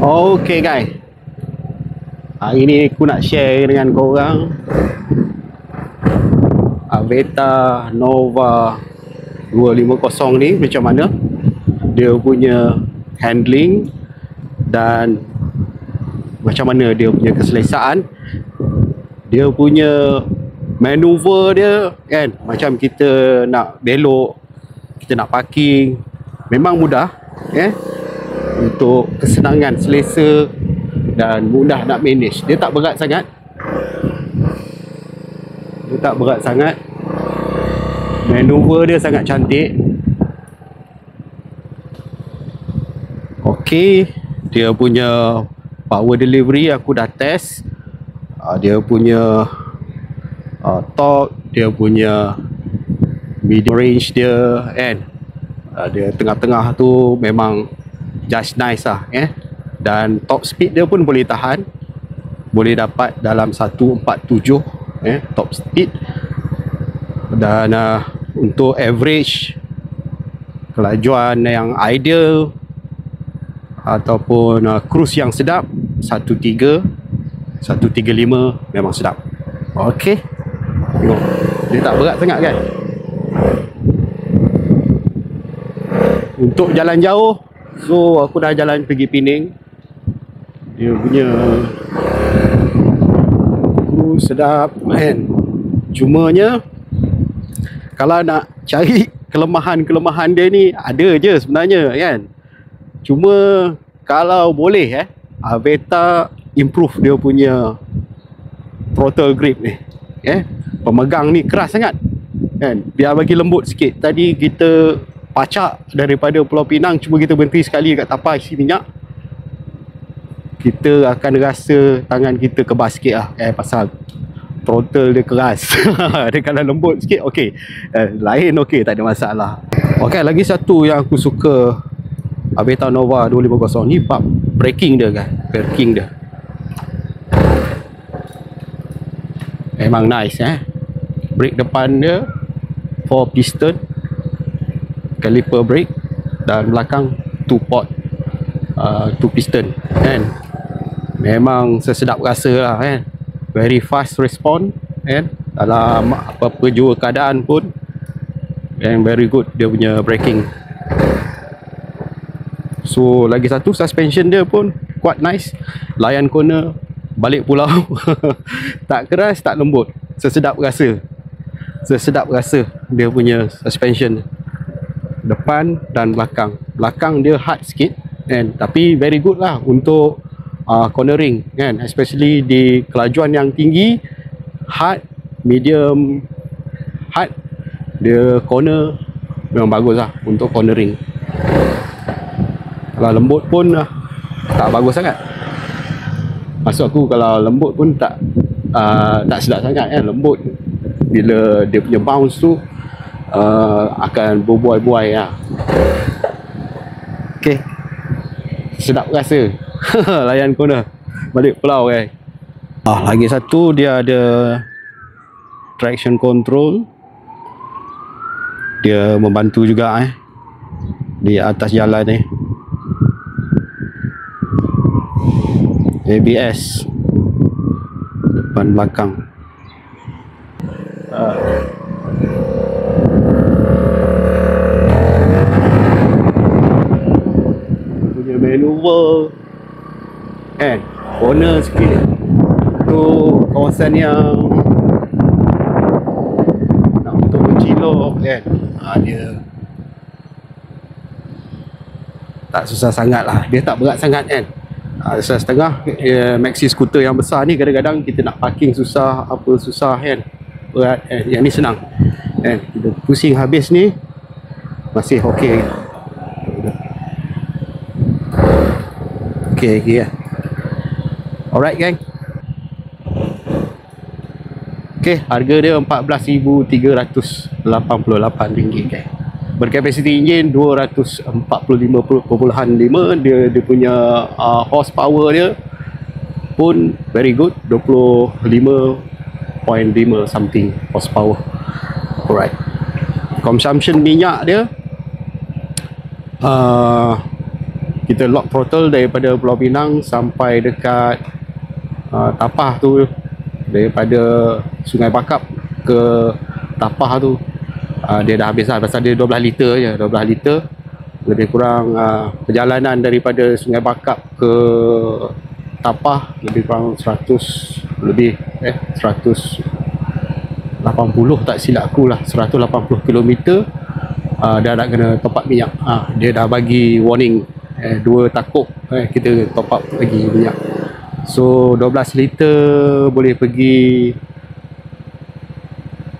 Okay guys, hari ni aku nak share dengan korang Aveta Nova 250 ni macam mana dia punya handling dan macam mana dia punya keselesaan, dia punya maneuver dia kan. Macam kita nak belok, kita nak parking, memang mudah untuk kesenangan, selesa dan mudah nak manage. Dia tak berat sangat. Maneuver dia sangat cantik. Okey, dia punya power delivery aku dah test. Dia punya torque, dia punya medium range dia kan. Dia tengah-tengah tu memang just nice lah Dan top speed dia pun boleh tahan, boleh dapat dalam 147 top speed. Dan untuk average kelajuan yang ideal ataupun cruise yang sedap 135 memang sedap. Okey, tengok dia tak berat sangat kan. Untuk jalan jauh, so aku dah jalan pergi Pening, dia punya cruise sedap kan. Cumanya kalau nak cari kelemahan-kelemahan dia ni, ada je sebenarnya kan. Cuma kalau boleh Aveta improve dia punya throttle grip ni pemegang ni keras sangat kan, biar bagi lembut sikit. Tadi kita pacak daripada Pulau Pinang, cuma kita berhenti sekali kat tapar isi minyak, kita akan rasa tangan kita kebas sikit lah pasal throttle dia keras. Dia kalau lembut sikit okey, lain okey, tak ada masalah. Okey, lagi satu yang aku suka Aveta Nova 250 ni, bab braking dia kan. Braking dia memang nice brake depan dia 4 piston caliper brake, dan belakang 2 port 2 piston kan. Memang sesedap rasa lah kan. Very fast response kan, dalam apa-apa jua keadaan pun. And very good dia punya braking. So lagi satu, suspension dia pun quite nice. Layan corner, balik pulau tak keras, tak lembut, sesedap rasa dia punya suspension depan dan belakang. Belakang dia hard sikit kan, tapi very good lah untuk cornering kan, especially di kelajuan yang tinggi. Hard, medium, hard, dia corner memang bagus lah untuk cornering. Kalau lembut pun tak bagus sangat. Maksud aku kalau lembut pun tak sedap sangat kan. Lembut bila dia punya bounce tu akan berbuai-buai lah. Okay, sedap rasa. Layan corner, balik pulau kan. Lagi satu, dia ada traction control. Dia membantu juga di atas jalan ni. ABS depan belakang. Punya maneuver corner sikit tu, kawasan yang nak untuk bercilok kan. Dia tak susah sangat lah, dia tak berat sangat kan. Setengah maxi scooter yang besar ni, kadang-kadang kita nak parking susah, apa susah kan, berat kan. Yang ni senang kan, kita pusing habis ni masih okey. Okey ya. Alright gang. Okey, harga dia RM14,388 gang. Berkapasiti enjin 245.5. Dia punya horsepower dia pun very good, 25.5 something horsepower. Alright. Consumption minyak dia kita kita lock throttle daripada Pulau Pinang sampai dekat Tapah tu, daripada Sungai Bakap ke Tapah tu, dia dah habis lah, pasal dia 12 liter je, 12 liter lebih kurang. Perjalanan daripada Sungai Bakap ke Tapah lebih kurang 100 lebih 180 tak silap aku lah, 180 km. Dah nak kena top up minyak. Dia dah bagi warning 2 takuk kita top up lagi minyak. So 12 liter boleh pergi,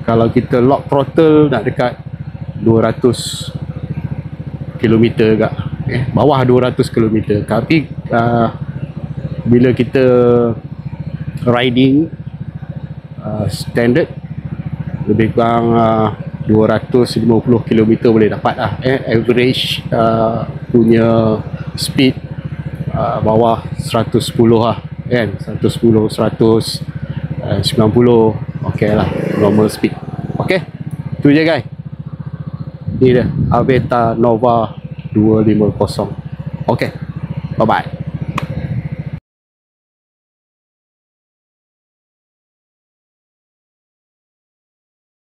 kalau kita lock throttle nak dekat 200 km agak, bawah 200 km. Tapi bila kita riding standard lebih kurang 250 km boleh dapat lah. Average punya speed bawah 110 lah kan, 110, 190 ok lah, normal speed. Ok, tu je guys, ni dia Aventa Nova 250. ok, bye bye.